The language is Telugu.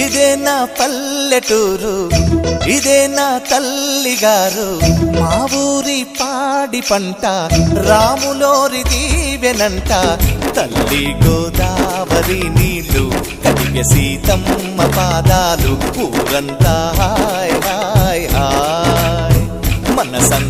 ఇదే నా పల్లెటూరు, ఇదే నా తల్లిగారు, మా ఊరి పాడి పంట రాములోరి దీవెనంట. తల్లి గోదావరి నీళ్ళు కడిగ సీతమ్మ పాదాలు ఊరంతా హాయ్ హాయ్ హాయ్ మనసంతా